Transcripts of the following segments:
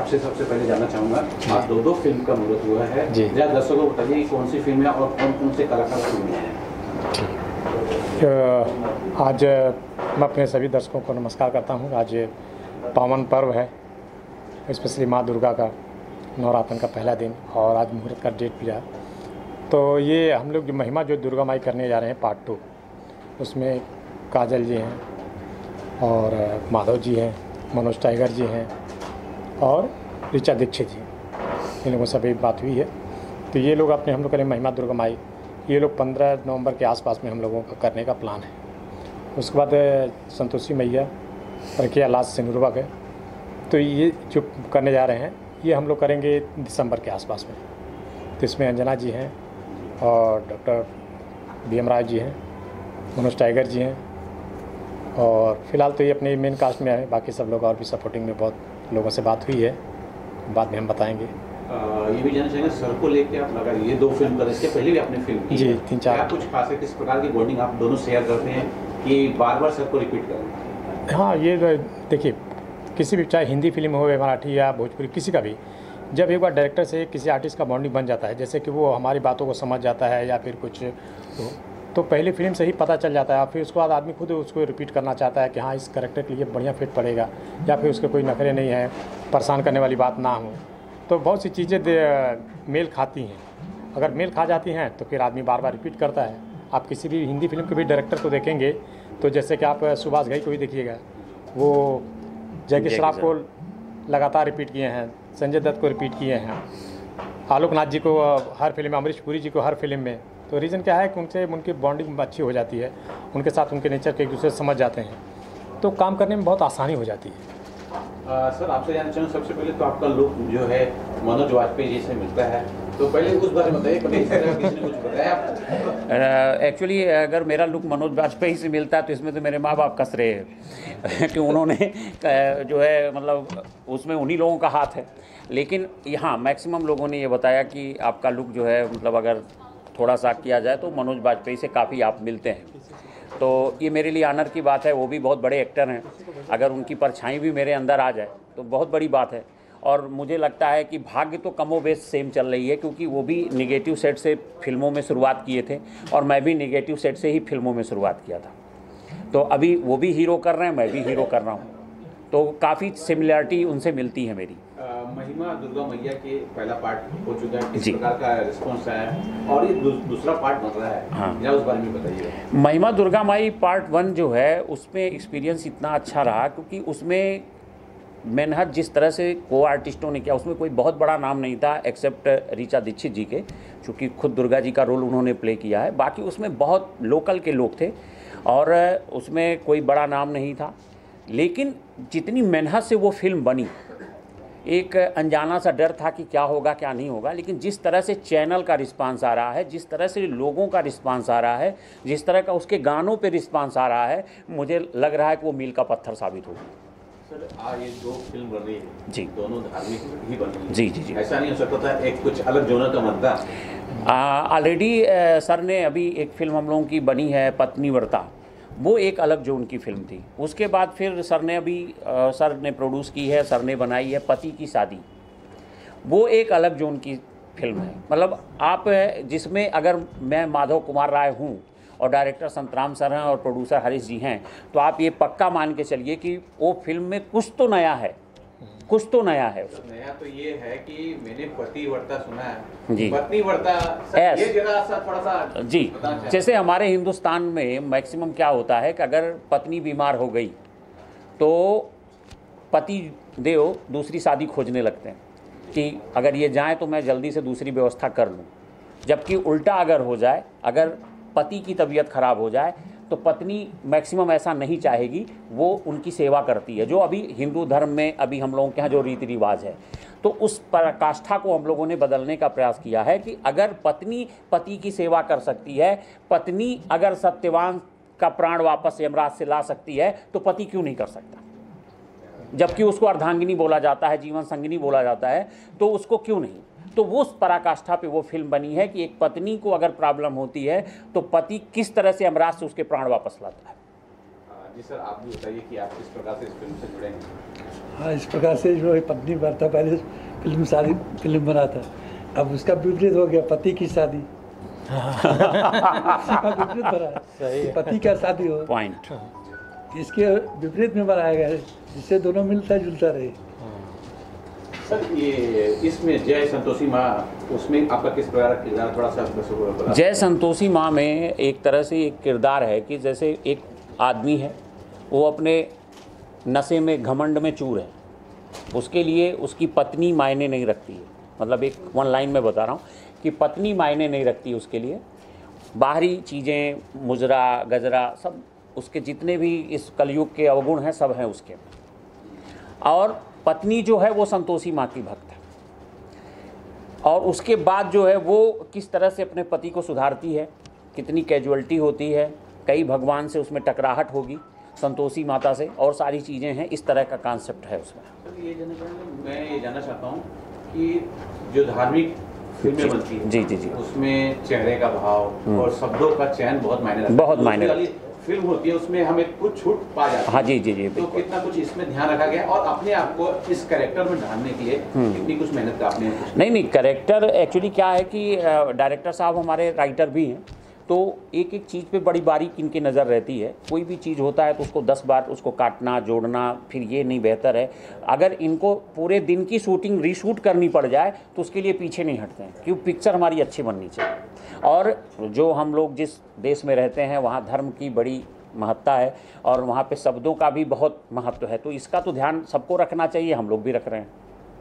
आपसे सबसे पहले जानना चाहूँगा, आज दो फिल्म का मुहूर्त हुआ है जी। जरा दर्शकों को बताइए कौन सी फिल्म है और कौन कौन से कलाकार फिल्म हैं। आज मैं अपने सभी दर्शकों को नमस्कार करता हूँ। आज पावन पर्व है, स्पेशली माँ दुर्गा का नवरात्र का पहला दिन और आज मुहूर्त का डेट भी है। तो ये हम लोग जो महिमा जो दुर्गा माई करने जा रहे हैं पार्ट 2, उसमें काजल जी हैं और माधव जी हैं, मनोज टाइगर जी हैं और ऋचा दीक्षित जी, इन लोगों से अभी बात हुई है। तो ये लोग अपने हम लोग करें महिमा दुर्गा माई, ये लोग 15 नवंबर के आसपास में हम लोगों का करने का प्लान है। उसके बाद संतोषी मैया रखिया लास्ट सिंगरुबा है, तो ये जो करने जा रहे हैं ये हम लोग करेंगे दिसंबर के आसपास में। तो इसमें अंजना जी हैं और डॉक्टर BM राय जी हैं, मनोज टाइगर जी हैं और फिलहाल तो ये अपने मेन कास्ट में है। बाकी सब लोग और भी सपोर्टिंग में बहुत लोगों से बात हुई है, बाद में हम बताएंगे। ये भी जानना चाहेंगे सर को लेके आप लगा ये 2 फिल्म कर, इसके पहले भी आपने फिल्म की जी, है। 3-4 क्या कुछ खास है, किस प्रकार की बॉन्डिंग आप दोनों शेयर करते हैं कि बार बार सर को रिपीट करें? हाँ, ये देखिए, किसी भी चाहे हिंदी फिल्म हो या मराठी या भोजपुरी किसी का भी, जब एक बार डायरेक्टर से किसी आर्टिस्ट का बॉन्डिंग बन जाता है, जैसे कि वो हमारी बातों को समझ जाता है या फिर कुछ तो पहली फिल्म से ही पता चल जाता है। फिर उसके बाद आदमी खुद उसको रिपीट करना चाहता है कि हाँ इस कैरेक्टर के लिए बढ़िया फिट पड़ेगा या फिर उसके कोई नखरे नहीं है, परेशान करने वाली बात ना हो। तो बहुत सी चीज़ें मेल खाती हैं। अगर मेल खा जाती हैं तो फिर आदमी बार बार रिपीट करता है। आप किसी भी हिंदी फिल्म के भी डायरेक्टर को देखेंगे तो जैसे कि आप सुभाष घई को भी देखिएगा, वो जैकी श्रॉफ को लगातार रिपीट किए हैं, संजय दत्त को रिपीट किए हैं, आलोक नाथ जी को हर फिल्म में, अमरीश पुरी जी को हर फिल्म में। तो रीज़न क्या है कि उनसे उनकी बॉन्डिंग अच्छी हो जाती है, उनके साथ उनके नेचर के एक दूसरे से समझ जाते हैं, तो काम करने में बहुत आसानी हो जाती है। सर आपसे जानना चाहूँ, सबसे पहले तो आपका लुक जो है मनोज वाजपेयी जी से मिलता है, तो पहले उस बारे में बताइए, कभी इस तरह किसी ने कुछ बताया? एक्चुअली अगर मेरा लुक मनोज वाजपेयी से मिलता है तो इसमें तो मेरे माँ बाप कस रहे हैं कि उन्होंने जो है मतलब उसमें उन्हीं लोगों का हाथ है। लेकिन यहाँ मैक्सिमम लोगों ने ये बताया कि आपका लुक जो है मतलब अगर थोड़ा सा किया जाए तो मनोज वाजपेयी से काफ़ी आप मिलते हैं। तो ये मेरे लिए ऑनर की बात है। वो भी बहुत बड़े एक्टर हैं, अगर उनकी परछाई भी मेरे अंदर आ जाए तो बहुत बड़ी बात है। और मुझे लगता है कि भाग्य तो कमो बेश सेम चल रही है, क्योंकि वो भी निगेटिव सेट से फिल्मों में शुरुआत किए थे और मैं भी निगेटिव सेट से ही फिल्मों में शुरुआत किया था। तो अभी वो भी हीरो कर रहे हैं, मैं भी हीरो कर रहा हूँ, तो काफ़ी सिमिलरिटी उनसे मिलती है मेरी। महिमा दुर्गा मैया के पहला पार्ट हो चुका है, किस जी। प्रकार का रिस्पॉन्स आया है और ये दूसरा पार्ट बन रहा है? हाँ। या उस बारे में बताइए। महिमा दुर्गा माई पार्ट 1 जो है उसमें एक्सपीरियंस इतना अच्छा रहा क्योंकि उसमें मेहनत जिस तरह से को आर्टिस्टों ने किया, उसमें कोई बहुत बड़ा नाम नहीं था एक्सेप्ट ऋचा दीक्षित जी के, चूँकि खुद दुर्गा जी का रोल उन्होंने प्ले किया है। बाकी उसमें बहुत लोकल के लोग थे और उसमें कोई बड़ा नाम नहीं था। लेकिन जितनी मेहनत से वो फिल्म बनी, एक अनजाना सा डर था कि क्या होगा क्या नहीं होगा, लेकिन जिस तरह से चैनल का रिस्पांस आ रहा है, जिस तरह से लोगों का रिस्पांस आ रहा है, जिस तरह का उसके गानों पे रिस्पांस आ रहा है, मुझे लग रहा है कि वो मील का पत्थर साबित होगी। सर आज ये 2 फिल्म बन रही है जी, दोनों धार्मिक ही बन रही है। जी जी जी। ऐसा नहीं हो सकता था एक कुछ अलग जोनर का बनता? ऑलरेडी सर ने अभी एक फिल्म हम लोगों की बनी है पत्नी व्रता, वो एक अलग जोन की फिल्म थी। उसके बाद फिर सर ने अभी सर ने प्रोड्यूस की है, सर ने बनाई है पति की शादी, वो एक अलग जोन की फिल्म है। मतलब आप जिसमें अगर मैं माधव कुमार राय हूँ और डायरेक्टर संतराम सर हैं और प्रोड्यूसर हरीश जी हैं, तो आप ये पक्का मान के चलिए कि वो फिल्म में कुछ तो नया है, कुछ तो नया है। नया तो ये है कि मैंने पति व्रता सुना है जी। पत्नी व्रता, ये जरा सा थोड़ा सा जी, जैसे हमारे हिंदुस्तान में मैक्सिमम क्या होता है कि अगर पत्नी बीमार हो गई तो पति देव दूसरी शादी खोजने लगते हैं कि अगर ये जाए तो मैं जल्दी से दूसरी व्यवस्था कर लूँ। जबकि उल्टा अगर हो जाए, अगर पति की तबीयत खराब हो जाए तो पत्नी मैक्सिमम ऐसा नहीं चाहेगी, वो उनकी सेवा करती है, जो अभी हिंदू धर्म में अभी हम लोगों के यहाँ जो रीति रिवाज है। तो उस पराकाष्ठा को हम लोगों ने बदलने का प्रयास किया है कि अगर पत्नी पति की सेवा कर सकती है, पत्नी अगर सत्यवान का प्राण वापस यमराज से ला सकती है, तो पति क्यों नहीं कर सकता? जबकि उसको अर्धांगिनी बोला जाता है, जीवन संगिनी बोला जाता है, तो उसको क्यों नहीं? तो वो उस पराकाष्ठा पे वो फिल्म बनी है कि एक पत्नी को अगर प्रॉब्लम होती है तो पति किस तरह से यमराज से उसके प्राण वापस लाता है। जी सर, आप भी बताइए कि आप किस प्रकार से इस फिल्म से जुड़े हैं। हाँ, इस प्रकार से जो है पत्नी भरता पहले फिल्म बना था, अब उसका विपरीत हो गया, पति की शादी। विपरीत बना है, पति का शादी हो पॉइंट, इसके विपरीत में बनाया गया है, जिससे दोनों मिलता जुलता रहे। सर ये इसमें जय संतोषी माँ, उसमें आपका किस प्रकार का किरदार, थोड़ा सा दर्शकों को बताइए। जय संतोषी माँ में एक तरह से एक किरदार है कि जैसे एक आदमी है, वो अपने नशे में घमंड में चूर है, उसके लिए उसकी पत्नी मायने नहीं रखती है। मतलब एक वन लाइन में बता रहा हूँ कि पत्नी मायने नहीं रखती उसके लिए, बाहरी चीज़ें, मुजरा गजरा सब उसके जितने भी इस कलयुग के अवगुण हैं सब हैं उसके। और पत्नी जो है वो संतोषी माँ की भक्त है, और उसके बाद जो है वो किस तरह से अपने पति को सुधारती है, कितनी कैजुअलिटी होती है, कई भगवान से उसमें टकराहट होगी संतोषी माता से, और सारी चीज़ें हैं, इस तरह का कॉन्सेप्ट है उसमें। मैं ये जानना चाहता हूँ कि जो धार्मिक फिल्में बनती है जी उसमें चेहरे का भाव और शब्दों का चयन बहुत मायने रखता है। बहुत मायने वाली फिल्म होती है उसमें हमें कुछ छूट पा जाती है। हाँ जी तो कितना कुछ इसमें ध्यान रखा गया और अपने आप को इस कैरेक्टर में ढालने के लिए कितनी कुछ मेहनत का आपने? नहीं, कैरेक्टर एक्चुअली क्या है कि डायरेक्टर साहब हमारे राइटर भी हैं, तो एक एक चीज़ पे बड़ी बारीक इनकी नज़र रहती है। कोई भी चीज़ होता है तो उसको 10 बार उसको काटना जोड़ना, फिर ये नहीं बेहतर है। अगर इनको पूरे दिन की शूटिंग रीशूट करनी पड़ जाए तो उसके लिए पीछे नहीं हटते हैं, क्योंकि पिक्चर हमारी अच्छी बननी चाहिए। और जो हम लोग जिस देश में रहते हैं वहाँ धर्म की बड़ी महत्ता है और वहाँ पे शब्दों का भी बहुत महत्व है, तो इसका तो ध्यान सबको रखना चाहिए, हम लोग भी रख रहे हैं।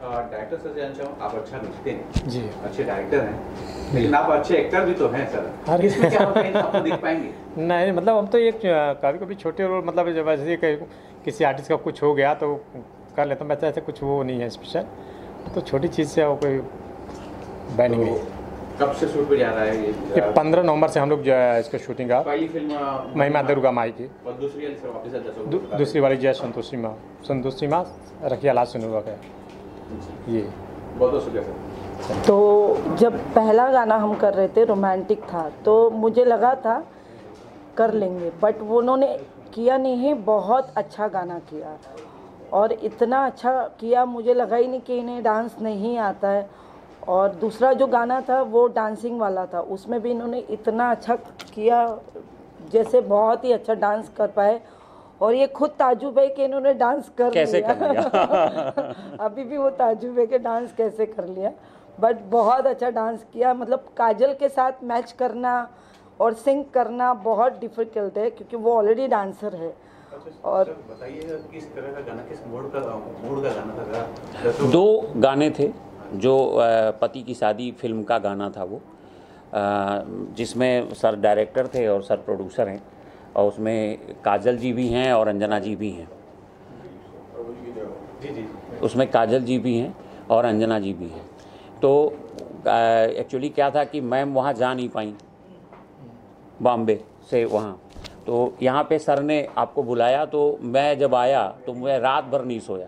डायरेक्टर सर जानना चाहूँ, आप अच्छा लिखते हैं जी, अच्छे डायरेक्टर हैं, लेकिन आप अच्छे एक्टर भी तो हैं सर, इसमें क्या होता है आपको देख पाएंगे? नहीं मतलब हम तो एक कभी कभी छोटे रोल, मतलब जब ऐसे किसी आर्टिस्ट का कुछ हो गया तो कर लेता हूँ, मैं ऐसे कुछ वो नहीं है स्पेशल, तो छोटी चीज़ से वो कोई बैनिंग नहीं। कब से शूट पे जा रहा है ये 15 नवंबर से हम लोग जो है इसका शूटिंग का, पहली फिल्म महिमा दुर्गा माई की, और दूसरी वाली सर वापस दूसरी वाली जय संतोषी माँ रखिया लाल सिनुरा का ये। बहुत शुक्रिया सर। तो जब पहला गाना हम कर रहे थे रोमांटिक था, तो मुझे लगा था कर लेंगे, बट वो उन्होंने किया नहीं, बहुत अच्छा गाना किया और इतना अच्छा किया मुझे लगा ही नहीं कि इन्हें डांस नहीं आता है। और दूसरा जो गाना था वो डांसिंग वाला था, उसमें भी इन्होंने इतना अच्छा किया, जैसे बहुत ही अच्छा डांस कर पाए। और ये खुद ताजुब है कि इन्होंने डांस कैसे कर लिया। अभी भी वो ताजुब है कि डांस कैसे कर लिया, बट बहुत अच्छा डांस किया। मतलब काजल के साथ मैच करना और सिंग करना बहुत डिफ़िकल्ट है, क्योंकि वो ऑलरेडी डांसर है। और बताइए किस तरह का गाना, किस मूड का गाना था? 2 गाने थे, जो पति की शादी फिल्म का गाना था वो, जिसमें सर डायरेक्टर थे और सर प्रोड्यूसर हैं, और उसमें काजल जी भी हैं और अंजना जी भी हैं। उसमें काजल जी भी हैं और अंजना जी भी हैं। तो एक्चुअली क्या था कि मैम वहाँ जा नहीं पाई बॉम्बे से वहाँ, तो यहाँ पे सर ने आपको बुलाया, तो मैं जब आया तो मैं रात भर नहीं सोया।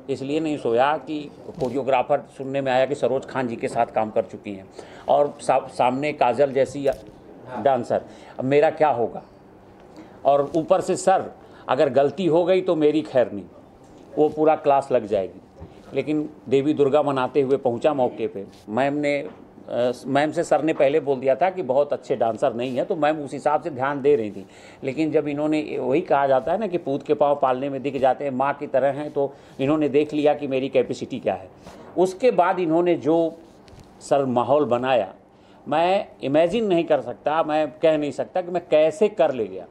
इसलिए नहीं सोया कि कोरियोग्राफर सुनने में आया कि सरोज खान जी के साथ काम कर चुकी हैं और सामने काजल जैसी डांसर, अब मेरा क्या होगा। और ऊपर से सर अगर गलती हो गई तो मेरी खैर नहीं, वो पूरा क्लास लग जाएगी। लेकिन देवी दुर्गा मनाते हुए पहुंचा मौके पे, मैम से सर ने पहले बोल दिया था कि बहुत अच्छे डांसर नहीं है, तो मैम उस हिसाब से ध्यान दे रही थी। लेकिन जब इन्होंने, वही कहा जाता है ना कि पूत के पाँव पालने में दिख जाते हैं, माँ की तरह हैं, तो इन्होंने देख लिया कि मेरी कैपेसिटी क्या है। उसके बाद इन्होंने जो सर माहौल बनाया, मैं इमेजिन नहीं कर सकता, मैं कह नहीं सकता कि मैं कैसे कर ले गया।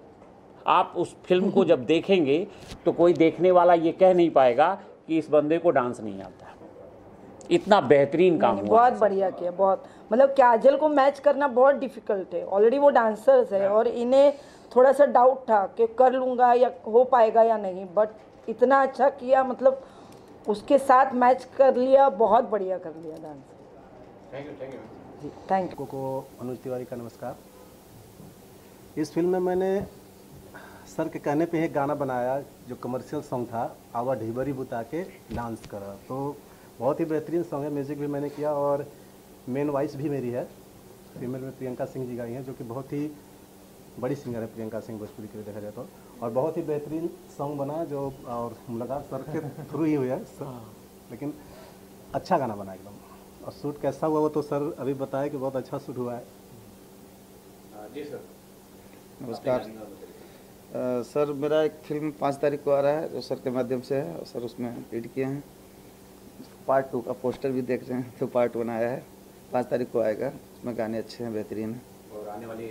आप उस फिल्म को जब देखेंगे तो कोई देखने वाला ये कह नहीं पाएगा कि इस बंदे को डांस नहीं आता। इतना बेहतरीन काम हुआ, बहुत बढ़िया किया, बहुत। मतलब काजल को मैच करना बहुत डिफिकल्ट है, ऑलरेडी वो डांसर्स है और इन्हें थोड़ा सा डाउट था कि कर लूँगा या हो पाएगा या नहीं, बट इतना अच्छा किया, मतलब उसके साथ मैच कर लिया, बहुत बढ़िया कर लिया डांस। Thank you. को अनुज तिवारी का नमस्कार। इस फिल्म में मैंने सर के कहने पे एक गाना बनाया जो कमर्शियल सॉन्ग था, आवा ढिबरी बुता के डांस करा, तो बहुत ही बेहतरीन सॉन्ग है। म्यूज़िक भी मैंने किया और मेन वॉइस भी मेरी है, फीमेल में प्रियंका सिंह जी गाई हैं, जो कि बहुत ही बड़ी सिंगर है प्रियंका सिंह भोजपुरी के लिए देखा जाए तो। और बहुत ही बेहतरीन सॉन्ग बना जो, और मुलाकात सर के थ्रू ही हुई है सर, लेकिन अच्छा गाना बना एकदम। और शूट कैसा हुआ वो तो सर अभी बताए कि बहुत अच्छा शूट हुआ है। जी सर, नमस्कार सर, मेरा एक फिल्म 5 तारीख को आ रहा है जो सर के माध्यम से है, और सर उसमें लीड किए हैं। पार्ट 2 का पोस्टर भी देख रहे हैं तो पार्ट 1 आया है, 5 तारीख को आएगा। उसमें गाने अच्छे हैं, बेहतरीन हैं। और आने वाली